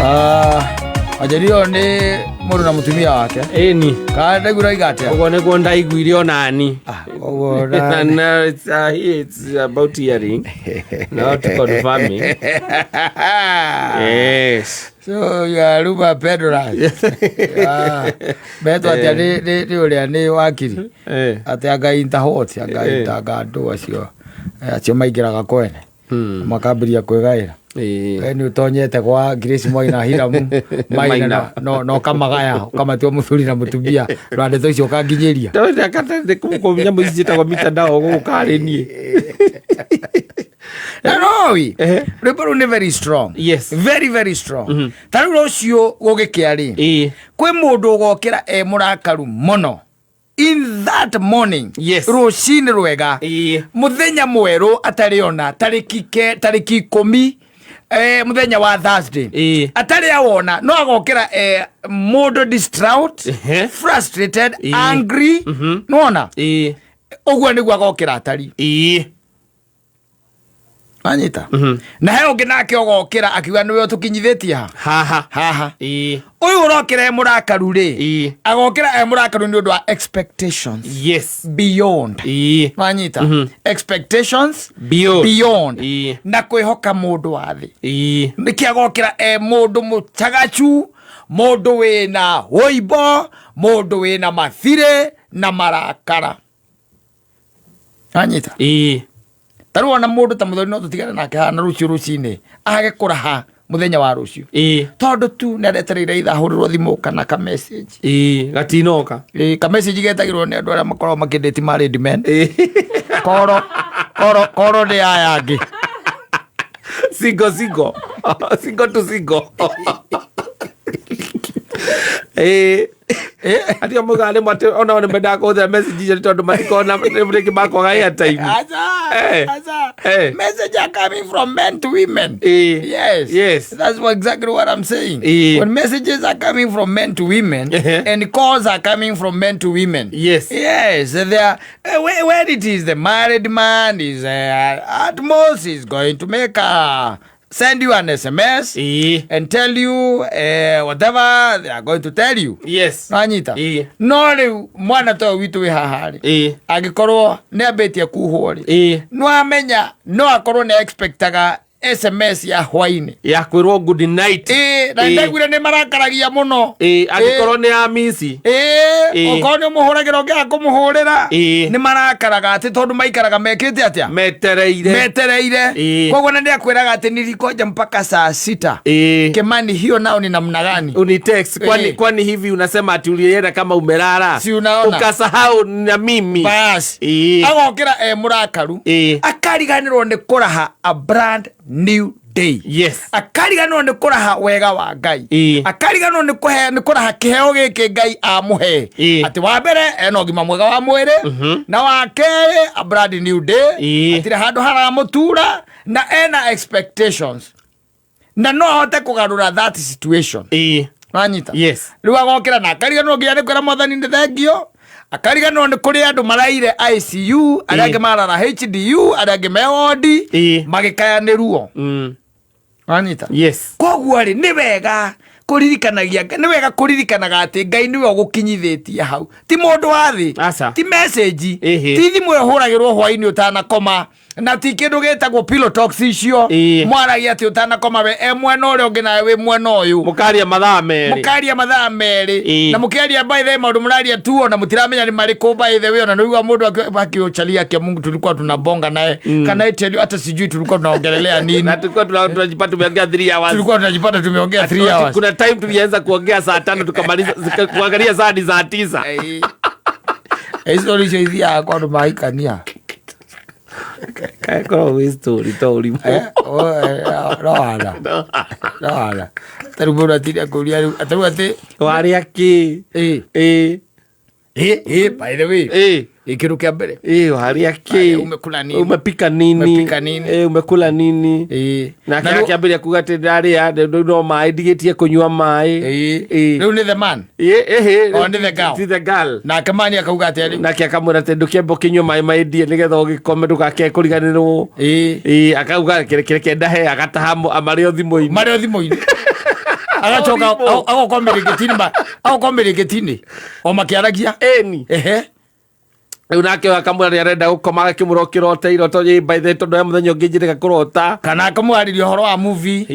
Ajario ni mundu na mutumia wake. Eni. Kaenda gura igate. Ogo ne gonda igwire onani. Ogo na it's about hearing. Now to confirming. Yes. So you are Ruba Pedro. Beto ati ni ule ni wakiri. Ati aga intahoti aga itaga ndo acio. Acio maigiraga kwene. Makabiria kwegaira. Ni utonyete kwa Grace Moina Hiramu Maina no kamagaya kama tu muthuri na mutumia rwande to icio kanginyeria ndio akatende kumenya muzita kwa mitandao gukare nie no Ripple ni very strong. Yes, very very strong. Taru rocio gugikiari kwi mundu gokira murakaru muno in that morning. Yes, rucini rwega muthenya mweru atariona tariki 10 muthenya wa Thursday atari awona no agokira mood distraught, frustrated, angry nona ogwa nigwa agokira atari anyita na he ungi nake ogokira akiwa niwe tukinyithetie haha uyu urokira murakaru ri agokira murakaru ni undu wa expectations. Yes, beyond anyita expectations beyond na kwihoka mundu wathi niki agokira mundu muchagachu, mundu wina hoibo, mundu wina mathire na marakara anyita taruwa na mundu ta muthoni no tutigane nake hana rucini age kuraha muthenya wa rucio tondu tu neretereire ithahurirwo thimu kana ka message gatinoka ka message getagirwo ni andu aria makorwo makindeti married men koro ni ayangi singo to singo ati amugale mate ona one menda ko the message je tondu matikona break back on air time. Message are coming from men to women. Yes, that's exactly what I'm saying. When messages are coming from men to women and calls are coming from men to women. Yes, they are where it is the married man is at most is going to make send you an SMS and tell you whatever they are going to tell you. Yes. Nanyita. No le mwana to witu we hahari. Agikorwo ne abetia kuhori. No amenya no akorwo ne expectaga SMS ya hwaini ya kwirwo good night na ndagwire ne marakaragia muno agikorwo ne amisi okonyo muhuragira ngia kumuhurira ne marakaraga ati tondu maikaraga mekite atia metereire kogwo ne ndiakwiraga ati nilikoja mpaka saa 6 Kimani hiyo nao ni namna gani uni text kwani hivi unasema ati ulienda kama umelala si unaona ukasahau na mimi basi agokira murakaru akariganirwo ni kuraha a brand new day. Yes, akariganirwo ni kuraha wega wa Ngai akariganirwo ni kuraha kiheo giki Ngai amuhe ati wa mbere eno gima mwega wa mwiri na wa keri a brand new day atire handu haramutura na ena expectations na no ahote kugarura that situation nanyita. Yes, riu agokira na akariganirwo nginya ni kwira mothani ndi thengio akariganirwo ni kuri andu maraire ICU aria angi marara HDU aria angi mewodi magikayanirwo anyita. Yes, kogwo ri ni wega kuririkanaga ati Ngai niwe ugukinyithetie hau ti mundu wathi ti message ti thimu ihuragirwo hwaini utanakoma na ti kindu getagwo pillow talks icio mwaragia ati utanakoma we mwena uri ungi nawe we mwena uyu mukaria mathaa meri na mukiaria by the maundu muraria tu ona mutiramenya ni mariku by the way ona niwa mundu akiuchalia kia Mungu tulikuwa tunabonga naye kana eti hata sijui tulikuwa tunaongelelea nini na tulikuwa tunajipata tumeongea 3 hours tumeongea 3 hours. Kuna time tulianza kuongea saa 5 tukamaliza kuangalia saa 9. Hizo hizo hizo kwa ndo maikania kwa story tori no tarubura tiria kuria ataru ati wari aki by the way ikiru kia mbere wari aki umekula nini umepika nini umekula nini na kia mbere kuga te ndari ya no mai digetie kunywa mai riu ni the man on the girl na Kamani akauga ati na kia kamura te ndukiembo kinywa mai die nigetha ugikome ndugake kuriganirwo akauga kireke ndahe agataha amario thimo-ini agacoka agokombĩrĩkĩti-inĩ o makĩaragia eni riu nake akamwĩra nĩ arenda gũkoma akĩmũrokĩra oteire baithe tondũ ya mũthenya ũngĩ njĩrĩga kũrota kana akamwarĩria ũhoro wa movie.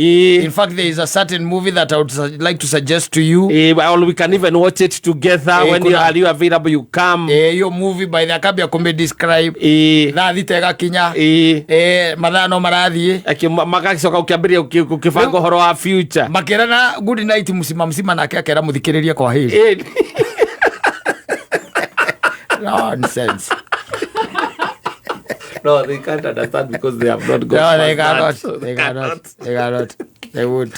In fact there is a certain movie that I would like to suggest to you. Or we can even watch it together when you are available you come. Yo movie by the akambia kũmĩdescribe thaa thita ĩgakinya mathaa no marathiĩ magacoka ũkĩambĩrĩria ũkĩbanga ũhoro wa future makĩrana good night msima nake akera mũthikĩrĩria kwa hĩrĩ. Nonsense. No, they can't understand because they have not got. No, they cannot. They would.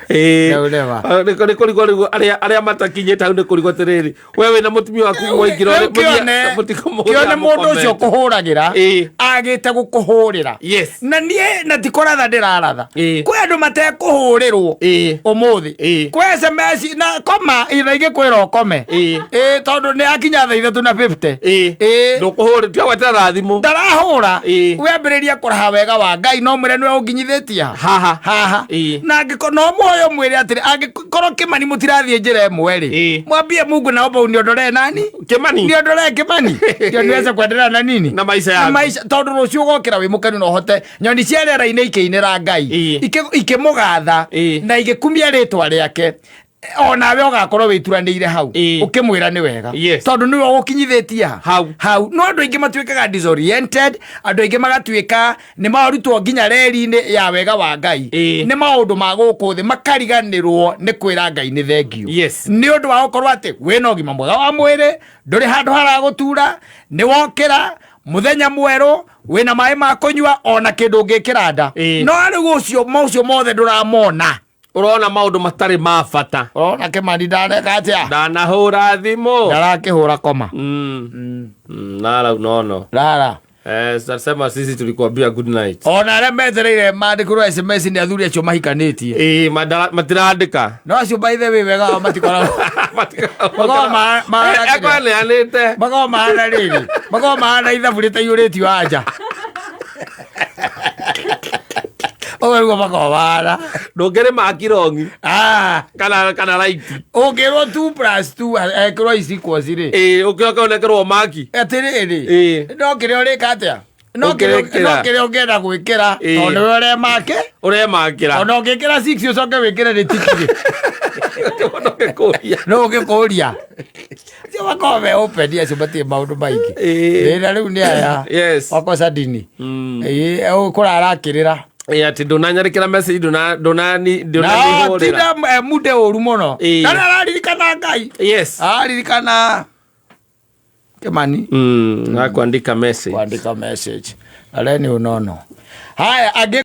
They would never. Aria matakinyĩte hau nĩ kũrigwo atĩrĩrĩ wewe na mũtumia waku mwaingĩra kĩone mũndũ ũcio kũhũragĩra agĩte gũkũhũrĩra na niĩ na tikoratha ndĩraratha kwĩ andũ matekũhũrĩrwo ũmũthĩ kwĩ SMS na koma iraigĩ kwĩra ũkome tondũ nĩ akinya thaa 3:50 ndũkũhũrĩ tiga gwetera thimũ ndarahũra wambĩrĩria kũraha wega wa Ngai no mwĩre nĩwe ũnginyithĩtie haha na angĩkorwo no muoyo mwĩre atĩrĩ angĩkorwo Kĩmani mũtirathiĩ njĩra ĩmwe rĩ mwambie Mungu naomba uniondoree nani Kĩmani niondoree Kĩmani ndio niweze kuendelea na nini na maisha yangu tondũ rũciũ ũgokĩra wĩ mũkenu no hote nyoni cia rĩera-inĩ ikĩinĩra Ngai ikĩmũgatha na igĩkumia rĩtwa rĩake onawe ũgakorwo wĩturanĩire hau ũkĩmwĩra nĩ wega tondũ nĩwe ũkinyithĩtie hau no andũ aingĩ matuĩkaga disoriented andũ aingĩ magatuĩka nĩ marutwo nginya reri-inĩ ya wega wa Ngai nĩ maũndũ ma gũkũ thĩ makariganĩrwo nĩ kwĩra Ngai nĩ thengiũ nĩ ũndũ wa gũkorwo atĩ wĩna ũgima mwega wa mwĩrĩ ndũrĩ handũ haragũtura nĩ wokĩra muthenya mwerũ wĩna maĩ ma kũnyua ona kĩndũ ũngĩkĩra nda no rĩu ũcio mothe ndũramona urona maundu matari ma bata urona Kĩmani ndareka atia ndanahũra thimũ ndarakĩhũra koma nara unono rara sema sisi tulikuambia good night ona arĩa metereire mandĩkĩrwo SMS nĩ athuri acio mahikanĩtie matirandĩka no acio by the way wega matikoragwo magoo mahana rĩrĩ magoo mahana ithabu rĩtaiyũrĩtio anja ogeruo makobara ndũngĩrĩ makirongi kana right ũngĩrwo 2+2 ekĩrwo is equals ũkĩoka ũnekerwo maki atĩrĩrĩ no kĩrĩa ũrĩka atĩa no kĩrĩa ũngĩenda gwĩkĩra tondũ ũremakĩra ona ũngĩkĩra 6 ũcoke wĩkĩre rĩtikirĩ no ũgĩkũria cio makorwo me open acio matirĩ maũndũ maingĩ rĩrĩa rĩu nĩ aya wakosa dini kũrarakĩrĩra ati ndunanyarikira message ndunanihurira mude ũru mũno kana araririkana Ngai aririkana Kĩmani na kuandika message areni unono haya